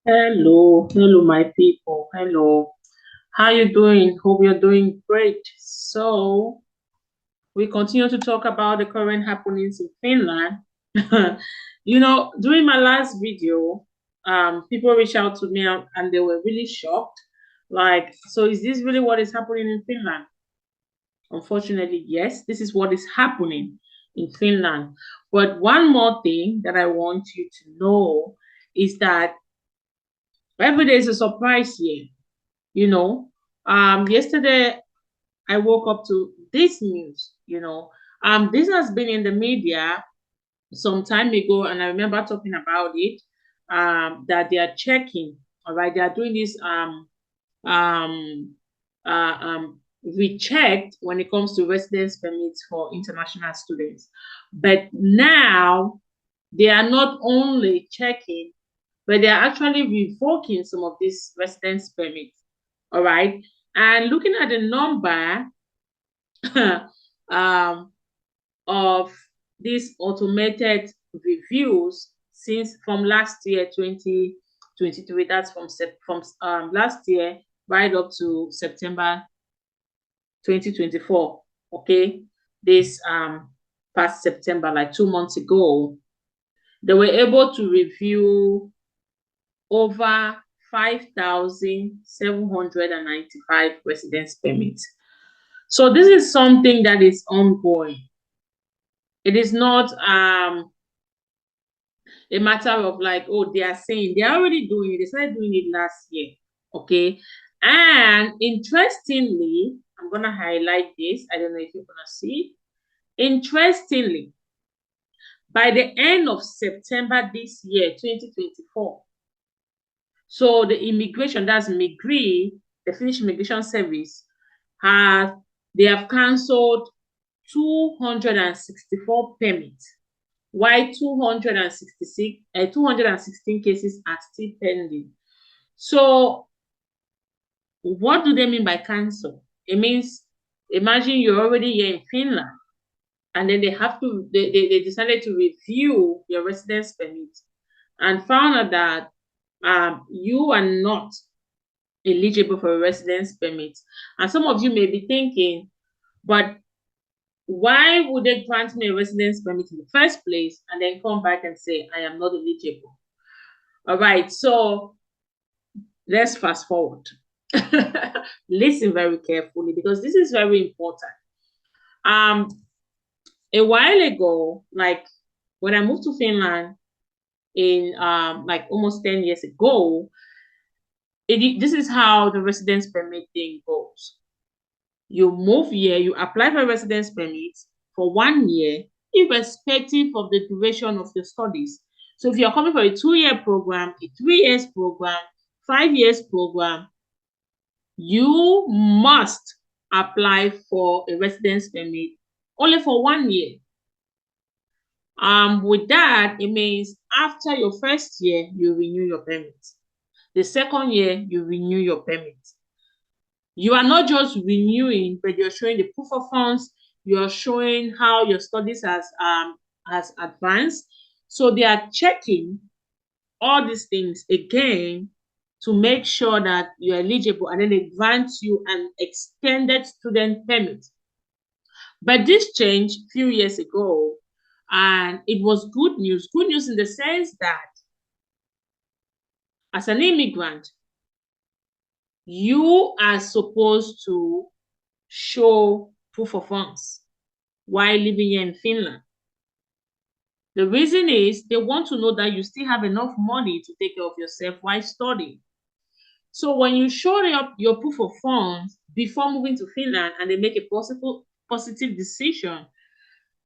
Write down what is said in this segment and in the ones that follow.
Hello, my people. Hello. How you doing? Hope you're doing great. So we continue to talk about the current happenings in Finland. During my last video, people reached out to me and they were really shocked. Like, so is this really what is happening in Finland? Unfortunately, yes, this is what is happening in Finland. But one more thing that I want you to know is that every day is a surprise here. you know Yesterday I woke up to this news. This has been in the media some time ago, and I remember talking about it. That they are checking. All right, they are doing this um rechecked when it comes to residence permits for international students. But now they are not only checking, but they are actually revoking some of these residence permits. All right. And looking at the number um, of these automated reviews since from last year, 2023, that's from last year right up to September 2024. Okay. This past September, like 2 months ago, they were able to review over 5,795 residence permits. So this is something that is ongoing. It is not a matter of like, oh, they are saying they're already doing it. They started doing it last year. Okay. And interestingly, I'm gonna highlight this. I don't know if you're gonna see. Interestingly, by the end of September this year, 2024, so the immigration, that's MIGRI, the Finnish Immigration Service, have they have cancelled 264 permits, while 216 cases are still pending. So what do they mean by cancel? It means, imagine you're already here in Finland, and then they decided to review your residence permit and found out that you are not eligible for a residence permit. And some of you may be thinking, but why would they grant me a residence permit in the first place and then come back and say I am not eligible? All right, so let's fast forward. Listen very carefully because this is very important. Um, a while ago, like when I moved to Finland in like almost 10 years ago, this is how the residence permit thing goes. You move here, you apply for a residence permit for 1 year, irrespective of the duration of your studies. So if you're coming for a 2 year program, a 3 years program, 5 years program, you must apply for a residence permit only for 1 year. With that, it means after your first year, you renew your permit. The second year, you renew your permit. You are not just renewing, but you're showing the proof of funds. You're showing how your studies has advanced. So they are checking all these things again to make sure that you're eligible, and then they grant you an extended student permit. But this changed a few years ago, and it was good news. Good news in the sense that as an immigrant, you are supposed to show proof of funds while living here in Finland. The reason is they want to know that you still have enough money to take care of yourself while studying. So when you show up your proof of funds before moving to Finland and they make a positive decision,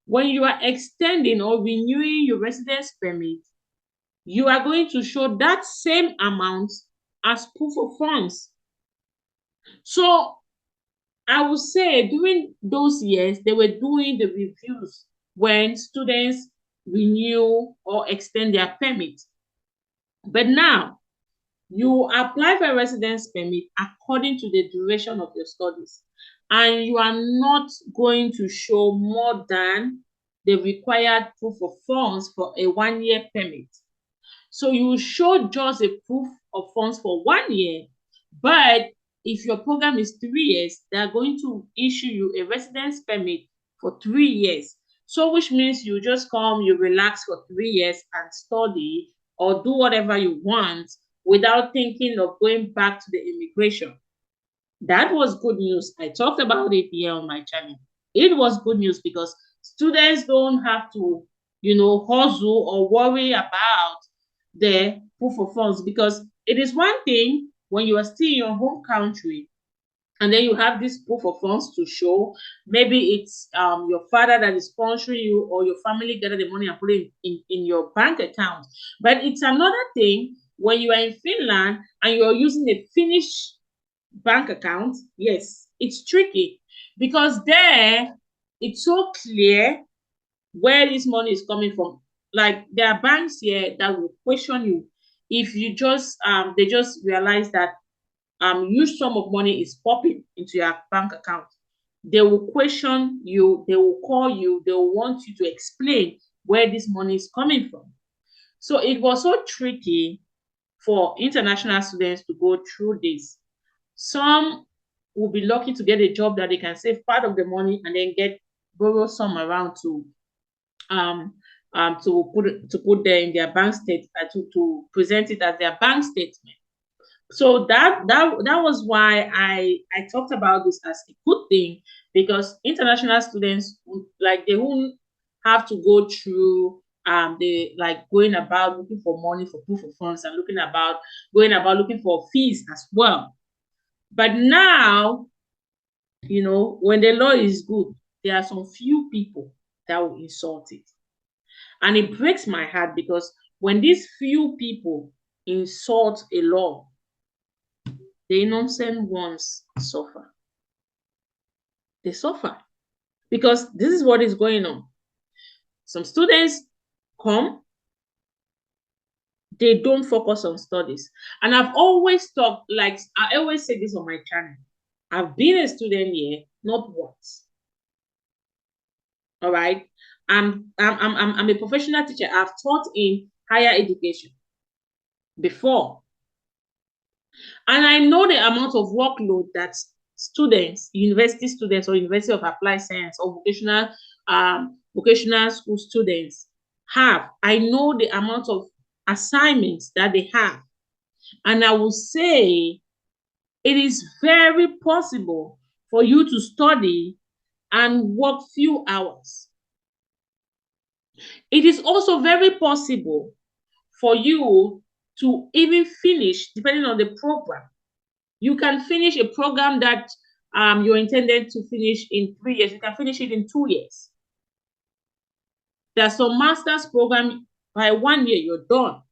when you are extending or renewing your residence permit, you are going to show that same amount as proof of funds. So I would say during those years, they were doing the reviews when students renew or extend their permit. But now, you apply for a residence permit according to the duration of your studies, and you are not going to show more than the required proof of funds for a 1 year permit. So you show just a proof of funds for 1 year, but if your program is 3 years, they are going to issue you a residence permit for 3 years. So which means you just come, you relax for 3 years and study or do whatever you want without thinking of going back to the immigration. That was good news. I talked about it here on my channel. It was good news because students don't have to, hustle or worry about the proof of funds, because it is one thing when you are still in your home country and then you have this proof of funds to show. Maybe it's your father that is sponsoring you, or your family gather the money and put it in your bank account. But it's another thing when you are in Finland and you're using a Finnish bank account. Yes, it's tricky because there it's so clear where this money is coming from. Like, there are banks here that will question you if you just they just realize that huge sum of money is popping into your bank account. They will question you, they will call you, they will want you to explain where this money is coming from. So it was so tricky for international students to go through this. Some will be lucky to get a job that they can save part of the money and then borrow some around um to put there in their bank state, to present it as their bank statement. So that was why I talked about this as a good thing, because international students, like, they won't have to go through the, like, going about looking for money for proof of funds, and going about looking for fees as well. But now, when the law is good, there are some few people that will insult it. And it breaks my heart, because when these few people insult a law, the innocent ones suffer. They suffer because this is what is going on. Some students come, they don't focus on studies. And I've always talked, like, I always say this on my channel. I've been a student here, not once. All right. I'm a professional teacher. I've taught in higher education before. And I know the amount of workload that students, university students or University of Applied Science or vocational school students have. I know the amount of assignments that they have. And I will say it is very possible for you to study and work few hours. It is also very possible for you to even finish, depending on the program. You can finish a program that you're intended to finish in 3 years. You can finish it in 2 years. There's some master's program, by 1 year, you're done.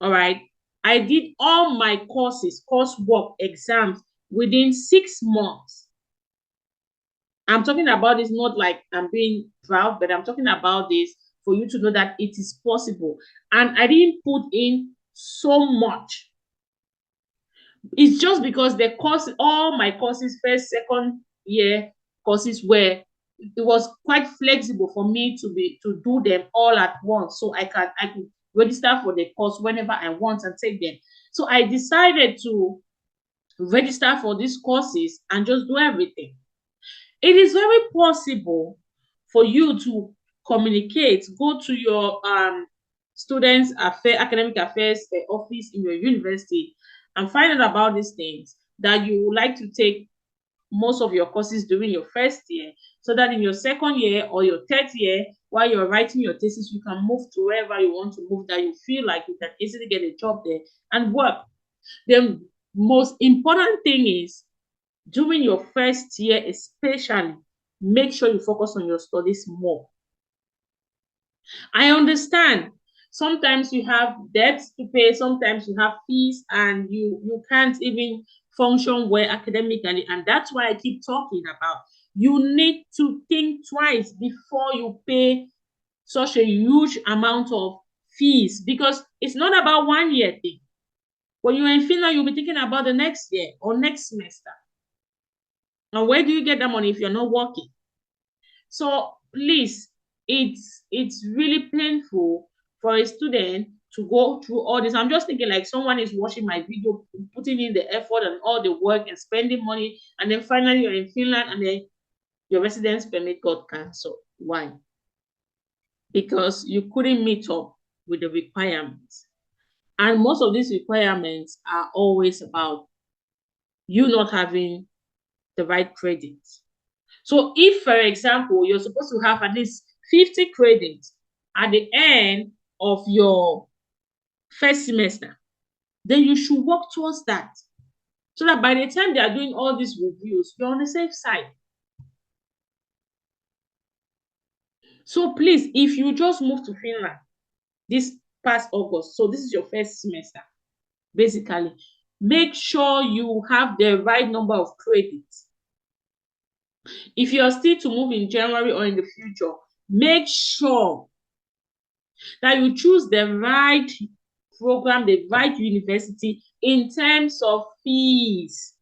All right. I did all my coursework, exams within 6 months. I'm talking about this not like I'm being proud, but I'm talking about this for you to know that it is possible. And I didn't put in so much. It's just because all my courses, first, second year courses, it was quite flexible for me to do them all at once. So I could register for the course whenever I want and take them. So I decided to register for these courses and just do everything. It is very possible for you to communicate, go to your academic affairs office in your university, and find out about these things, that you would like to take most of your courses during your first year, so that in your second year or your third year, while you're writing your thesis, you can move to wherever you want to move, that you feel like you can easily get a job there and work. The most important thing is, during your first year especially, make sure you focus on your studies more. I understand sometimes you have debts to pay, sometimes you have fees, and you can't even function well academically. And that's why I keep talking about, you need to think twice before you pay such a huge amount of fees, because it's not about 1 year thing. When you're in Finland, you'll be thinking about the next year or next semester. And where do you get that money if you're not working? So please, it's really painful for a student to go through all this. I'm just thinking like someone is watching my video, putting in the effort and all the work and spending money, and then finally you're in Finland and then your residence permit got cancelled. Why? Because you couldn't meet up with the requirements. And most of these requirements are always about you not having the right credits. So if, for example, you're supposed to have at least 50 credits at the end of your first semester, then you should work towards that. So that by the time they are doing all these reviews, you're on the safe side. So please, if you just moved to Finland this past August, so this is your first semester, basically, make sure you have the right number of credits. If you are still to move in January or in the future, make sure that you choose the right program, the right university in terms of fees,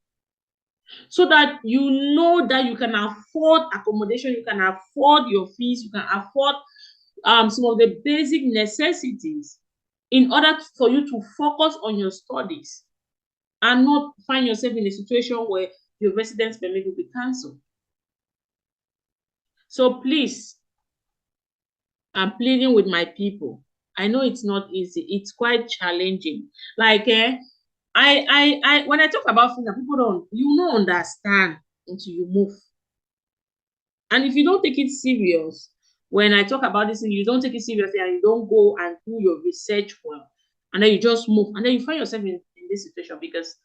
so that you know that you can afford accommodation, you can afford your fees, you can afford some of the basic necessities in order for you to focus on your studies and not find yourself in a situation where your residence permit will be cancelled. So please, I'm pleading with my people. I know it's not easy. It's quite challenging. Like, when I talk about Finland, people don't understand until you move. And if you don't take it serious, when I talk about this, you don't take it seriously and you don't go and do your research well, and then you just move, and then you find yourself in this situation, because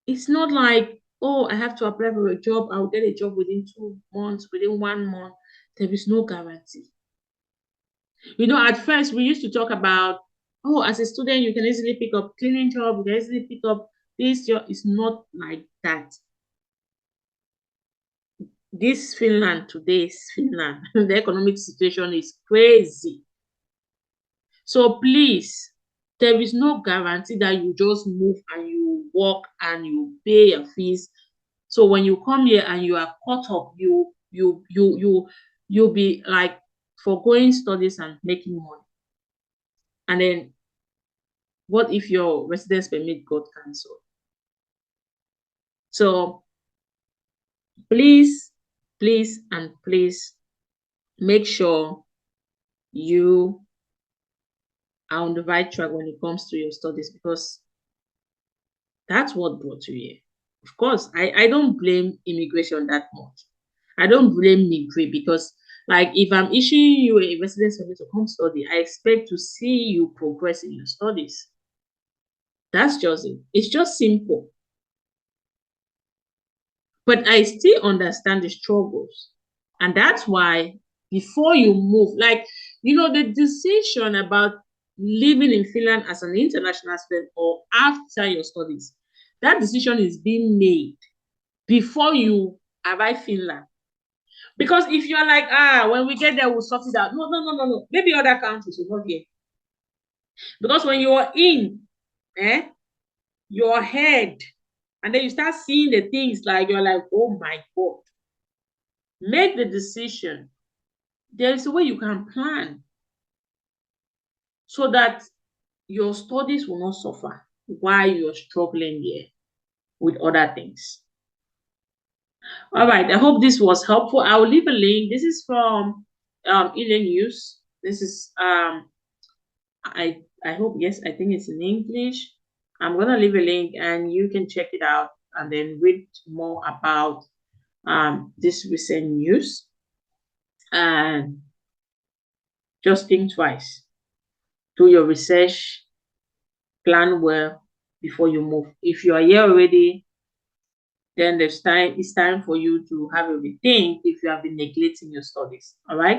it's not like, oh, I have to apply for a job, I'll get a job within 2 months, within 1 month. There is no guarantee. At first we used to talk about, oh, as a student, you can easily pick up cleaning job, you can easily pick up this job. It's not like that. This Finland, today's Finland, the economic situation is crazy. So please, there is no guarantee that you just move and you work and you pay your fees. So when you come here and you are caught up, you'll be like foregoing studies and making money. And then what if your residence permit got cancelled? So please, please, and please make sure you are on the right track when it comes to your studies, because that's what brought you here. Of course, I don't blame immigration that much. I don't blame Migrate, because like if I'm issuing you a residence permit to come study, I expect to see you progress in your studies. That's just it. It's just simple. But I still understand the struggles. And that's why before you move, like, the decision about living in Finland as an international student or after your studies, that decision is being made before you arrive in Finland. Because if you're like, when we get there, we'll sort it out. No. Maybe other countries will not here. Because when you're in, your head, and then you start seeing the things, like you're like, oh my God. Make the decision. There is a way you can plan so that your studies will not suffer while you're struggling here with other things. All right, I hope this was helpful. I will leave a link. This is from Ile News. This is I hope, yes, I think it's in English. I'm gonna leave a link and you can check it out and then read more about this recent news. And just think twice. Do your research, plan well before you move. If you are here already, then it's time for you to have a rethink if you have been neglecting your studies. All right.